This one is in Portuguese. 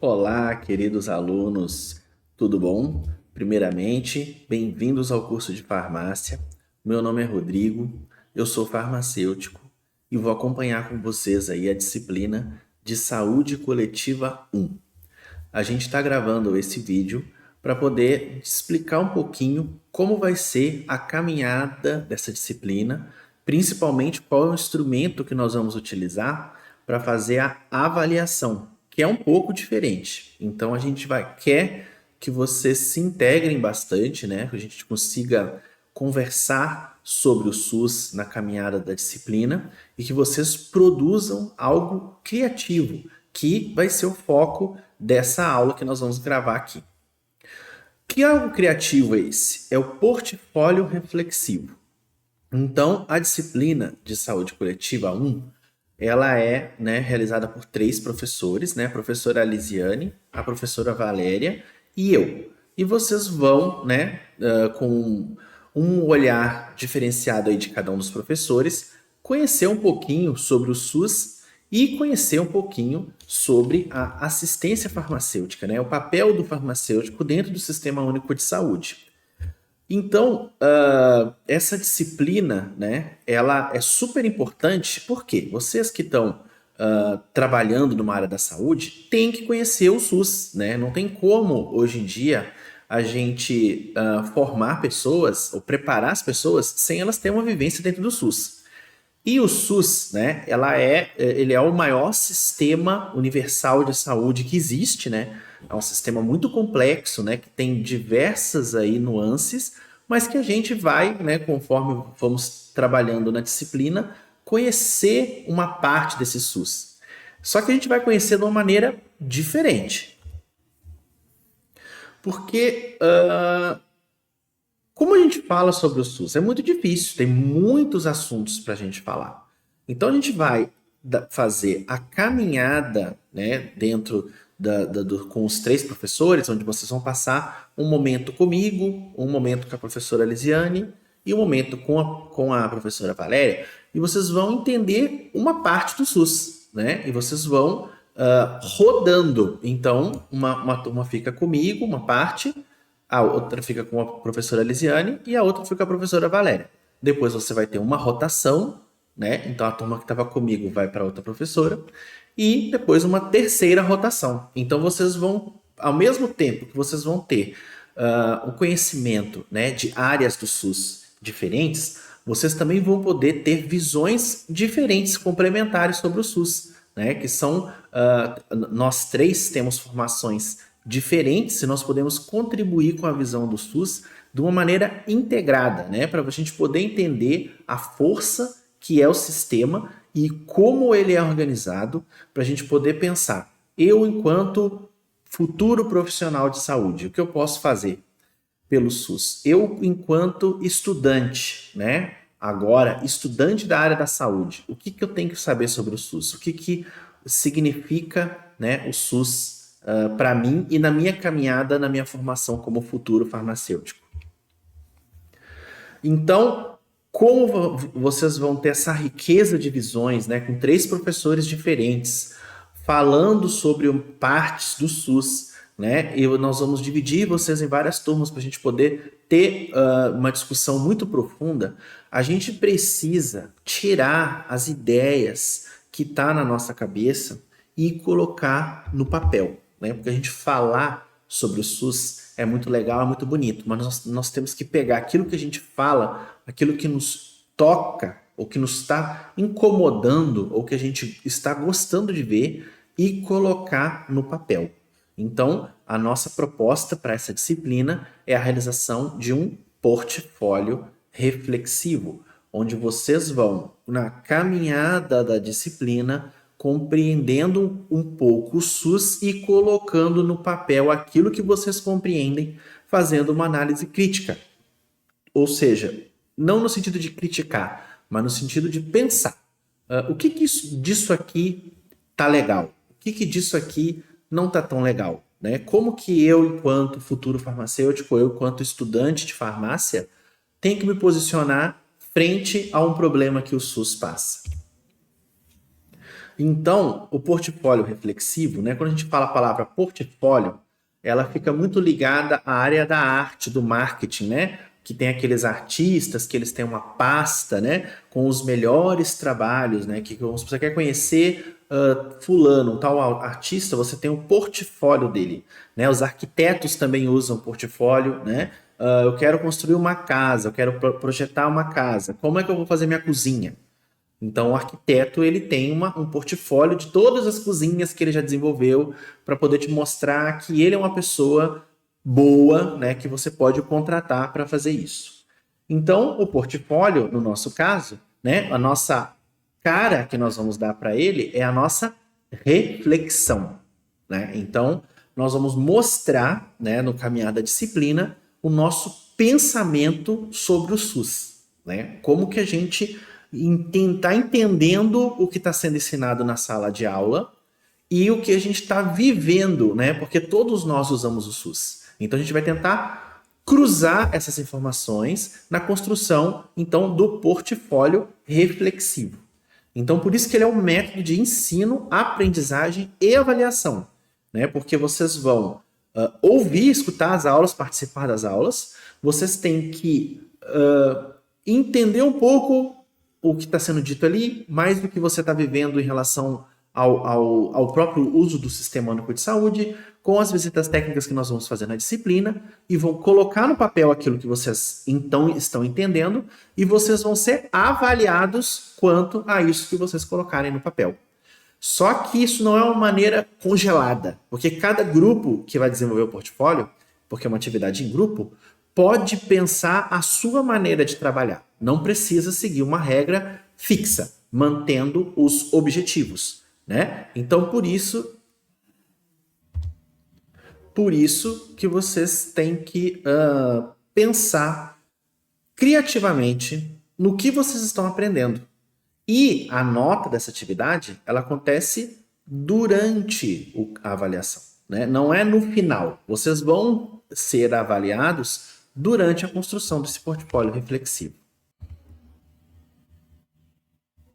Olá, queridos alunos, tudo bom? Primeiramente, bem-vindos ao curso de farmácia. Meu nome é Rodrigo, eu sou farmacêutico e vou acompanhar com vocês aí a disciplina de Saúde Coletiva 1. A gente está gravando esse vídeo para poder explicar um pouquinho como vai ser a caminhada dessa disciplina, principalmente qual é o instrumento que nós vamos utilizar para fazer a avaliação, que é um pouco diferente. Então a gente quer que vocês se integrem bastante, né? Que a gente consiga conversar sobre o SUS na caminhada da disciplina e que vocês produzam algo criativo, que vai ser o foco dessa aula que nós vamos gravar aqui. Que algo criativo é esse? É o portfólio reflexivo. Então, a disciplina de saúde coletiva 1, ela é, né, realizada por 3 professores, né? A professora Alisiane, a professora Valéria e eu. E vocês vão, né, com um olhar diferenciado aí de cada um dos professores, conhecer um pouquinho sobre o SUS e conhecer um pouquinho sobre a assistência farmacêutica, né? O papel do farmacêutico dentro do Sistema Único de Saúde. Então, essa disciplina, né, ela é super importante porque vocês que estão trabalhando numa área da saúde têm que conhecer o SUS, né? Não tem como, hoje em dia, a gente formar pessoas ou preparar as pessoas sem elas terem uma vivência dentro do SUS. E o SUS, né, ele é o maior sistema universal de saúde que existe, né? É um sistema muito complexo, né, que tem diversas aí nuances, mas que a gente vai, né, conforme vamos trabalhando na disciplina, conhecer uma parte desse SUS. Só que a gente vai conhecer de uma maneira diferente. Porque como a gente fala sobre o SUS? É muito difícil, tem muitos assuntos para a gente falar. Então a gente vai fazer a caminhada, né, dentro com os 3 professores, onde vocês vão passar um momento comigo, um momento com a professora Lisiane e um momento com a professora Valéria, e vocês vão entender uma parte do SUS, né? E vocês vão rodando. Então, uma turma fica comigo, uma parte, a outra fica com a professora Lisiane e a outra fica com a professora Valéria. Depois você vai ter uma rotação, né? Então a turma que estava comigo vai para outra professora e depois uma terceira rotação. Então vocês vão, ao mesmo tempo que vocês vão ter o conhecimento, né, de áreas do SUS diferentes, vocês também vão poder ter visões diferentes, complementares sobre o SUS, né? Que são nós 3 temos formações diferentes e nós podemos contribuir com a visão do SUS de uma maneira integrada, né? Para a gente poder entender a força que é o sistema e como ele é organizado, para a gente poder pensar, eu enquanto futuro profissional de saúde, o que eu posso fazer pelo SUS? Eu enquanto estudante, né? Agora, estudante da área da saúde, o que eu tenho que saber sobre o SUS? O que significa, né, o SUS para mim e na minha caminhada, na minha formação como futuro farmacêutico? Então, como vocês vão ter essa riqueza de visões, né, com 3 professores diferentes, falando sobre partes do SUS, né, e nós vamos dividir vocês em várias turmas para a gente poder ter uma discussão muito profunda. A gente precisa tirar as ideias que tá na nossa cabeça e colocar no papel, né, porque a gente falar sobre o SUS é muito legal, é muito bonito, mas nós temos que pegar aquilo que a gente fala, aquilo que nos toca, ou que nos está incomodando, ou que a gente está gostando de ver, e colocar no papel. Então, a nossa proposta para essa disciplina é a realização de um portfólio reflexivo, onde vocês vão, na caminhada da disciplina, compreendendo um pouco o SUS e colocando no papel aquilo que vocês compreendem, fazendo uma análise crítica. Ou seja, não no sentido de criticar, mas no sentido de pensar. O que disso aqui tá legal? O que disso aqui não tá tão legal? Né? Como que eu, enquanto futuro farmacêutico, eu, enquanto estudante de farmácia, tenho que me posicionar frente a um problema que o SUS passa? Então, o portfólio reflexivo, né? Quando a gente fala a palavra portfólio, ela fica muito ligada à área da arte, do marketing, né? Que tem aqueles artistas que eles têm uma pasta, né? Com os melhores trabalhos, né? Que se você quer conhecer fulano, um tal artista, você tem o portfólio dele, né? Os arquitetos também usam portfólio, né? Eu quero construir uma casa, eu quero projetar uma casa. Como é que eu vou fazer minha cozinha? Então, o arquiteto ele tem um portfólio de todas as cozinhas que ele já desenvolveu para poder te mostrar que ele é uma pessoa boa, né, que você pode contratar para fazer isso. Então, o portfólio, no nosso caso, né, a nossa cara que nós vamos dar para ele é a nossa reflexão, né? Então, nós vamos mostrar, né, no caminhar da disciplina, o nosso pensamento sobre o SUS, né? Como que a gente está entendendo o que está sendo ensinado na sala de aula e o que a gente está vivendo, né? Porque todos nós usamos o SUS. Então a gente vai tentar cruzar essas informações na construção, então, do portfólio reflexivo. Então, por isso que ele é um método de ensino, aprendizagem e avaliação, né? Porque vocês vão ouvir, escutar as aulas, participar das aulas, vocês têm que entender um pouco o que está sendo dito ali, mais do que você está vivendo em relação ao próprio uso do Sistema Único de Saúde, com as visitas técnicas que nós vamos fazer na disciplina, e vão colocar no papel aquilo que vocês então estão entendendo, e vocês vão ser avaliados quanto a isso que vocês colocarem no papel. Só que isso não é uma maneira congelada, porque cada grupo que vai desenvolver o portfólio, porque é uma atividade em grupo, pode pensar a sua maneira de trabalhar. Não precisa seguir uma regra fixa, mantendo os objetivos, né? Então, por isso que vocês têm que pensar criativamente no que vocês estão aprendendo. E a nota dessa atividade, ela acontece durante a avaliação, né? Não é no final. Vocês vão ser avaliados durante a construção desse portfólio reflexivo.